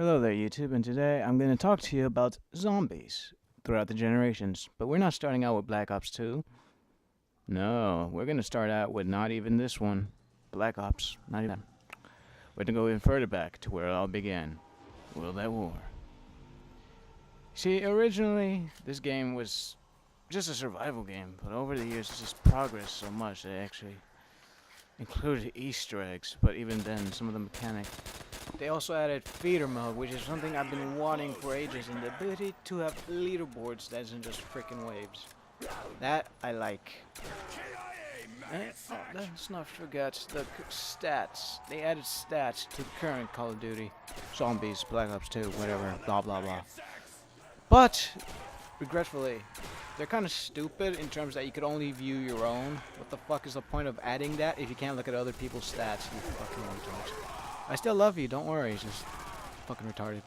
Hello there, YouTube, and today I'm going to talk to you about zombies throughout the generations. But we're not starting out with Black Ops 2. No, we're going to start out with not even this one. Black Ops, not even. We're going to go even further back to where it all began. World at War. See, originally, this game was just a survival game, but over the years it's just progressed so much that it actually included Easter eggs, but even then, some of the mechanics. They also added feeder mode, which is something I've been wanting for ages, and the ability to have leaderboards that isn't just freaking waves. That I like. And, let's not forget the stats. They added stats to current Call of Duty, Zombies, Black Ops 2, whatever, blah blah blah. But, regretfully, they're kind of stupid in terms that you could only view your own. What the fuck is the point of adding that if you can't look at other people's stats, you fucking retards. I still love you, don't worry, it's just fucking retarded.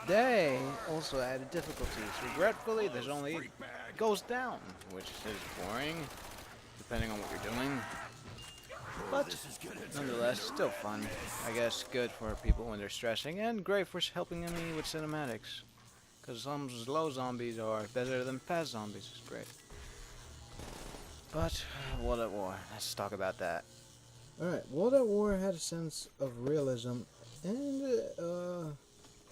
They also added difficulties. Regretfully, there's only, it goes down, which is boring, depending on what you're doing. But, nonetheless, still fun. I guess good for people when they're stressing, and great for helping me with cinematics. Because some slow zombies are better than fast zombies, it's great. But, World at War, let's talk about that. Alright, World at War had a sense of realism and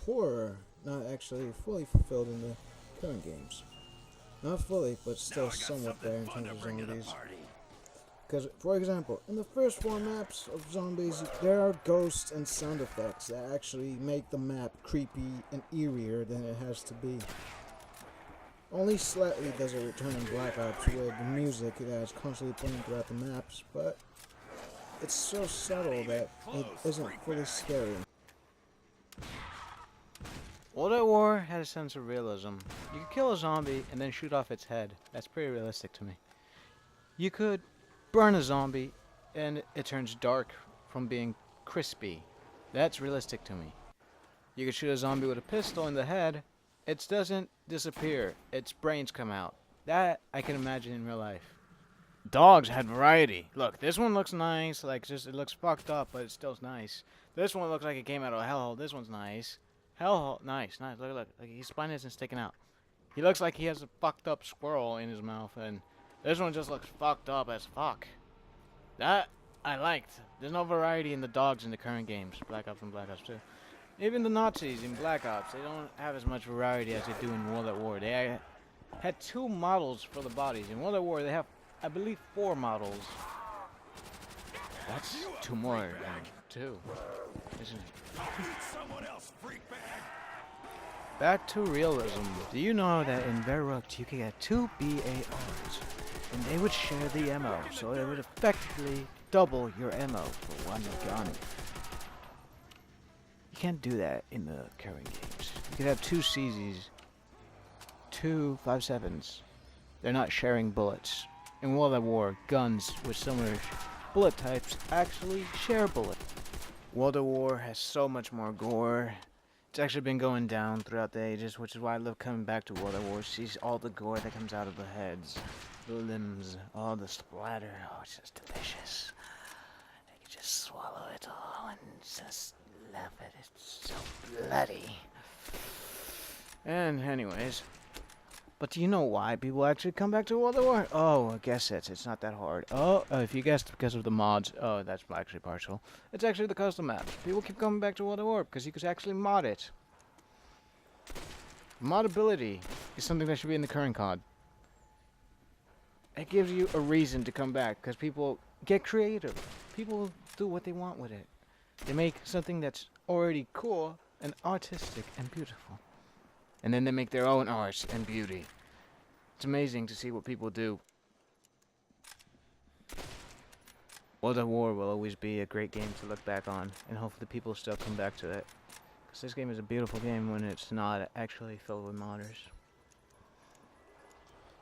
horror, not actually fully fulfilled in the current games. Not fully, but still somewhat there in terms of zombies. Because, for example, in the first 4 maps of zombies, there are ghosts and sound effects that actually make the map creepy and eerier than it has to be. Only slightly does it return in Black Ops with the music that is constantly playing throughout the maps, but it's so subtle that it isn't fully scary. World at War had a sense of realism. You could kill a zombie and then shoot off its head. That's pretty realistic to me. You could burn a zombie and it turns dark from being crispy. That's realistic to me. You could shoot a zombie with a pistol in the head. It doesn't disappear. Its brains come out. That I can imagine in real life. Dogs had variety. Look, this one looks nice. Like, just it looks fucked up, but it's still nice. This one looks like it came out of a hellhole. This one's nice. Hellhole, nice, nice. Look, look. Like, his spine isn't sticking out. He looks like he has a fucked up squirrel in his mouth, and this one just looks fucked up as fuck. That I liked. There's no variety in the dogs in the current games, Black Ops and Black Ops 2. Even the Nazis in Black Ops, they don't have as much variety as they do in World at War. They had 2 models for the bodies. In World at War, they have, I believe, 4 models. That's 2 more than 2, isn't it? Back to realism. Do you know that in Verrückt you can get 2 BARs, and they would share the ammo, so it would effectively double your ammo for 1 gun. You can't do that in the current games. You could have 2 CZs, 2 5.7s. They're not sharing bullets. In World at War, guns with similar bullet types actually share bullets. World at War has so much more gore. It's actually been going down throughout the ages, which is why I love coming back to World at War. Sees all the gore that comes out of the heads, the limbs, all the splatter. Oh, it's just delicious. You can just swallow it all and just love it. It's so bloody. And anyways, but do you know why people actually come back to World at War? Oh, I guess it's not that hard. Oh, if you guessed because of the mods, oh, that's actually partial. It's actually the custom maps. People keep coming back to World at War because you could actually mod it. Modability is something that should be in the current COD. It gives you a reason to come back because people get creative. People do what they want with it. They make something that's already cool and artistic and beautiful. And then they make their own art and beauty. It's amazing to see what people do. World at War will always be a great game to look back on, and hopefully people still come back to it. Because this game is a beautiful game when it's not actually filled with modders.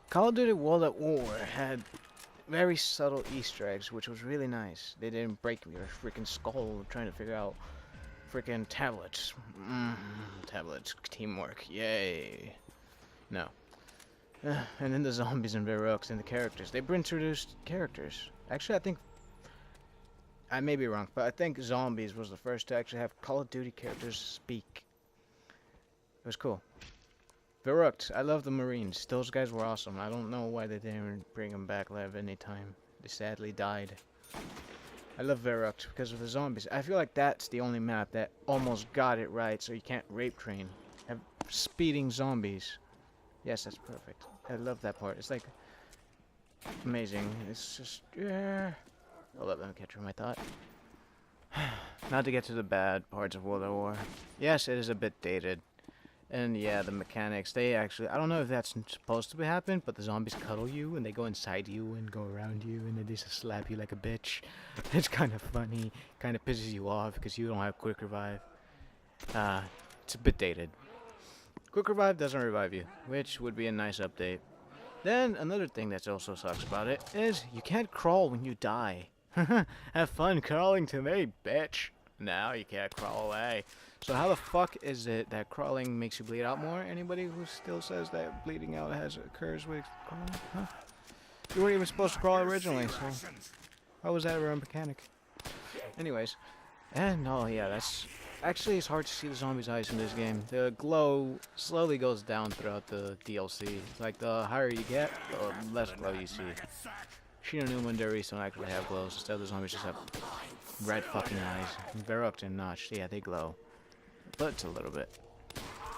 Call of Duty World at War had very subtle Easter eggs, which was really nice. They didn't break your freaking skull trying to figure out freaking tablets. Tablets. Teamwork. Yay. No. And then the zombies and Verrückt and the characters. They've introduced characters. Actually, I may be wrong, but I think Zombies was the first to actually have Call of Duty characters speak. It was cool. Verrucht, I love the Marines. Those guys were awesome. I don't know why they didn't bring them back live anytime. They sadly died. I love Verrucht because of the zombies. I feel like that's the only map that almost got it right, so you can't rape train. Have speeding zombies. Yes, that's perfect. I love that part. It's like amazing. It's just, yeah. Hold up, let me catch my thought. Not to get to the bad parts of World at War. Yes, it is a bit dated. And yeah, the mechanics, they actually, I don't know if that's supposed to happen, but the zombies cuddle you and they go inside you and go around you and then they just slap you like a bitch. It's kind of funny, kind of pisses you off because you don't have quick revive. It's a bit dated. Quick revive doesn't revive you, which would be a nice update. Then another thing that also sucks about it is you can't crawl when you die. Have fun crawling to me, bitch. Now you can't crawl away. So how the fuck is it that crawling makes you bleed out more? Anybody who still says that bleeding out occurs with crawling? Huh? You weren't even supposed to crawl originally, so how was that a mechanic? Anyways, and oh yeah, that's actually it's hard to see the zombies' eyes in this game. The glow slowly goes down throughout the DLC. Like the higher you get, the less glow you see. Shinonuma and Darius don't actually have glows. Instead, the zombies just have red fucking eyes. Verrucht and Notch, yeah, they glow. But it's a little bit.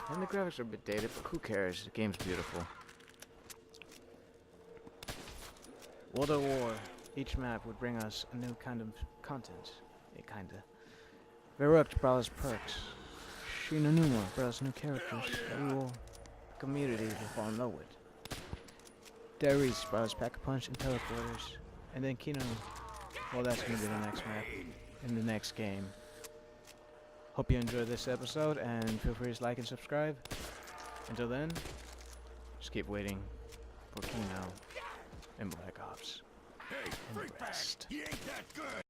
And the graphics are a bit dated, but who cares? The game's beautiful. World at War. Each map would bring us a new kind of content. Kinda. Verrucht brought us perks. Shinonuma brought us new characters that we will, community will fall in love with. Darius brought us Pack-a-Punch and Teleporters. And then Kino, well, that's gonna be the next map in the next game. Hope you enjoyed this episode, and feel free to like and subscribe. Until then, just keep waiting for Kino and Black Ops and the rest.